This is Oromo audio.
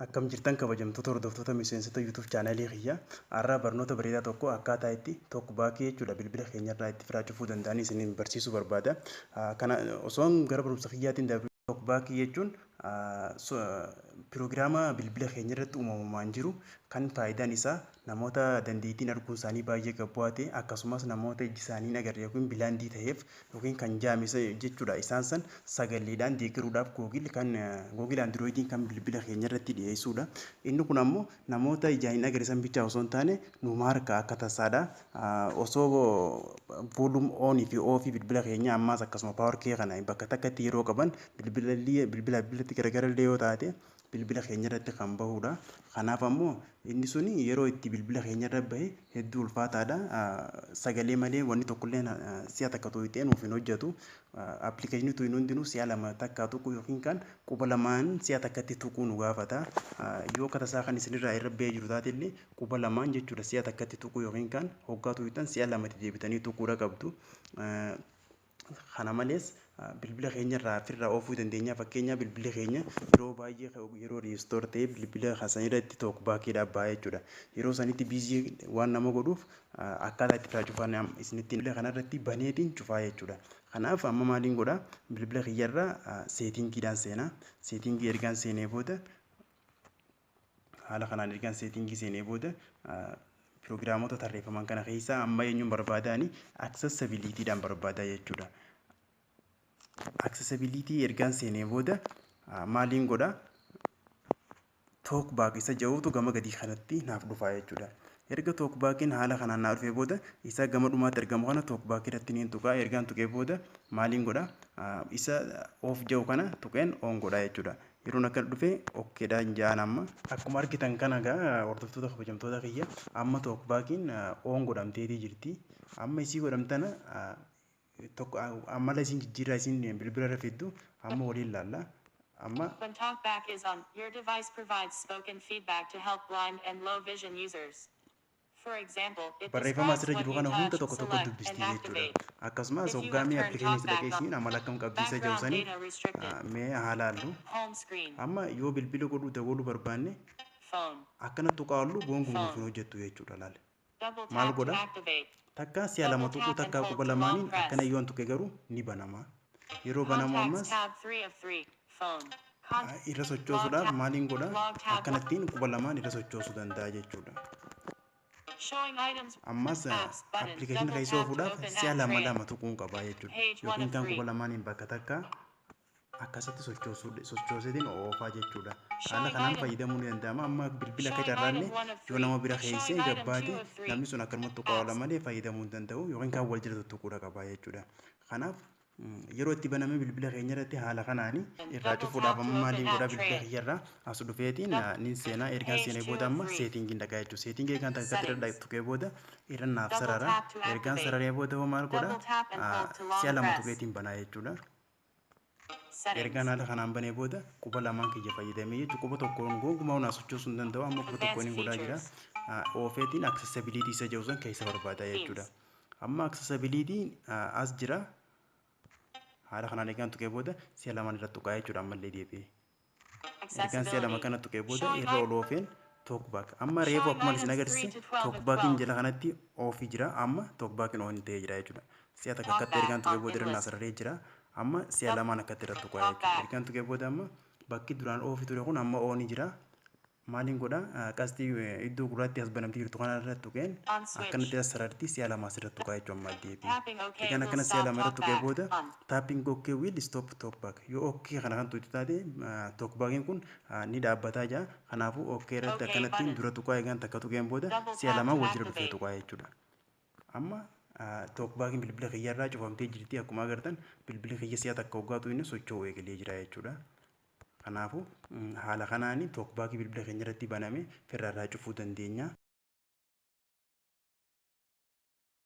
Akkam jirtan kabajamtoota hordoftoota miseensota YouTube chaanalii kiyya. Har'a barnoota bareedaa tokko akkaataa itti tokkbaakii jechuudha bilbila keenyarraa itti firaachuu danda'an isiniin barsiisuu barbaada. Kana osoon gara barumsa kiyyaatiin darbu tokkbaakii jechuun piroogiraama bilbila keenyarratti uumamumaan jiru kan faayidaan isaa namoota dandeettiin arguun isaanii baay'ee gabbu'aa akkasumas namoota iji isaanii hin agarre yookiin bilaandii ta'eef yookiin kan jaamisa jechuudha. Isaan san sagaleedhaan deeggaruudhaaf googil androidiin kan bilbila keenyarratti dhiyeessuudha. Inni kun ammoo namoota ijaan hin agarre san bichaa osoo hin taane nuuma harka akka tasaadha. Osoo volume on fi off bilbila keenya ammaas akkasuma power kee kana bakka takkatti yeroo qaban bilbilatti garagarallee yoo taate bilbila keenyarratti kan bahudha. Kanaaf ammoo inni suni yeroo itti bilbila keenyarra bahe hedduu ulfaataadha. Sagalee malee wanni tokkollee si'a takka too'itee nuuf hin hojjetu. Appilikeeshinii tu'in hundinuu si'a lama takkaa tuqu yookiin kan quba lamaan si'a takkatti tuquu nu gaafata. Yoo akka tasaa kan isinirraa irra bahee jiru taatellee quba lamaan jechuudha si'a takkatti tuqu yookiin kan hoggaa tu'itan si'a lamatti deebitanii tuquudha qabdu. Kana malees bilbila keenyarraa ofirraa oofuu dandeenya. Fakkeenyaaf bilbila keenya yeroo baay'ee yeroo riistoor ta'ee bilbila sanirratti tokkbaakiidhaaf baha jechuudha. Yeroo sanitti biizii waan nama godhuuf akkaataa itti firaa cufaan isinitti bilbila kanarratti baneetiin cufaa jechuudha. Kanaaf amma maaliin godhaa bilbila kiyyarraa seetingiidhaan seenaa. Seetingii ergaan seenee booda haala kanaan ergaan seetingii seenee booda piroogiraamota tarreeffaman kana keessaa amma eenyuun barbaadaani accessibilityidhaan barbaadaa jechuudha. Accessibility ergaan seenee booda maaliin godhaa talkback isa jedhutu gama gadii kanatti naaf dhufaa jechuudha. Erga talkbackiin haala kanaan naaf dhufee booda isa gama dhumaatti argamu kana talkback irratti niin tuqaa. Ergaan tuqee booda maaliin godhaa isa off jedhu kana tuqeen on godhaa jechuudha. Yeroon akka dhufee okkeedhaan ja'an amma akkuma argitan kana hordoftoota kabajamtoota kiyya amma talkbackiin on godhamteetii jirti. Amma isii godhamtana amala isin jijjiirraa isin bilbila irra fiddu amma waliin ilaalla. Amma when talkback is on, your device provides spoken feedback to help blind and low vision users. For example, it barreeffama describes asirra what jiru you kana hunda touch, tokko tokko select, and dubbistii jechuudha. activate. Akkasumas If you hoggaamii have turned appilikeeshinii talkback dhaqeessiin on, amala akkam qabdiisa jedhu background sanii data restricted, mee haa laallu. home screen, Amma yoo bilbila godhuu dabaluu barbaanne phone, akkana tuqaallu gonkuun nuuf hin hojjettu jechuudha laale. double Maal tap to godha activate, takka si'a lama tuquu takka quba lamaaniin akkana yoo tuqe garuu ni banama. Yeroo banamu contacts ammas tab 3 of 3, phone, irra sochoosuudhaaf maaliin godha akkanattiin quba lamaan irra sochoosuu danda'a jechuudha. showing items, Ammas apps, button, appilikeeshinii double keessoo tap to fuudhaaf open si'a app lama tray, lama tuquun qabaa jechuudha. page 1 Yookiin of kan 3, quba lamaaniin bakka takka akkasitti sochooseetiin oofaa jechuudha. Haala showing kanaan item, fayyadamuu ni danda'ama. Amma bilbila akka showing carraanne item 1 of yoo 3, nama bira showing keessee item 2 gabbaate of 3, namni sun akkanumatti tuqaawala apps, malee fayyadamuu hin danda'u yookiin kan wal jala tuttuquudha qabaa jechuudha. Kanaaf yeroo itti baname bilbila keenya irratti haala kanaanii irraa double cufuudhaaf tap to amma open maaliin godhaa app bilbila tray, kiyyarraa as dhufeetiin nin seenaa ergaan page seenee 2 booda of amma 3, seetingiin dhaqaa jechuudha. Seetingii kan takkatti irra settings, tuqee booda irra naaf double sarara. tap to Ergaan activate, sararee booda hoo maal double godhaa tap and hold to long si'a lama press, tuqeetiin banaa jechuudha. settings, Ergaan haala kanaan banee booda quba lamaan kiyya fayyadamee jechuudha. Quba tokkoon gonkumaa hunaa sochoosuu hin danda'u. Amma quba tokkoon advanced hin godhaa jira. features, Oofeetiin accessibility isa jedhu san keessa barbaada jechuudha. themes, Amma accessibility as jira. Haala kanaan ergaan tuqee booda si'a lamaan irra tuqaa jechuudha ammallee deebi'ee. Ergaan si'a lama accessibility, kana tuqee booda showing irra ol items, oofeen talkback. Amma reefu showing akkuma isin items 3 agarsiise to 12 of talkbackiin 12, jala kanatti oofii jira. Amma talkbackiin on ta'ee jira jechuudha. Si'a takka akkatti ergaan talkback tuqee on booda in irra list, naasararee jira. Amma si'a lamaan akkatti irra tuqaa jechuudha. talkback, Ergaan tuqee booda amma bakki duraan oofii ture kun amma oonii jira. Maaliin godhaa qastii iddoo gurraatti as banamtii jirtu kana irratti tuqeen on switch, akkanatti as sarartii si'a lama asirratti tuqaa jechuudha amma deebi'ee. tapping OK Egaan will akkana si'a stop lama irratti tuqee talkback, booda on, tapping OK will stop talkback. Yoo OK kana kan tuqxu taate talkbackiin kun ni dhaabbataa jira. Kanaafuu OK irratti OK akkanattiin button, dura tuqaa eegaan takka tuqeen booda double si'a tap lama to wal jira dhufee activate, tuqaa jechuudha. Amma talkbackiin bilbila kiyyarraa cufamtee jirti. Akkuma agartan bilbila kiyya si'a takka hoggaatu inni socho'uu eegalee jira jechuudha. Kanaafuu haala kanaan talkbackii bilbila keenya irratti baname firraa cufuu dandeenya.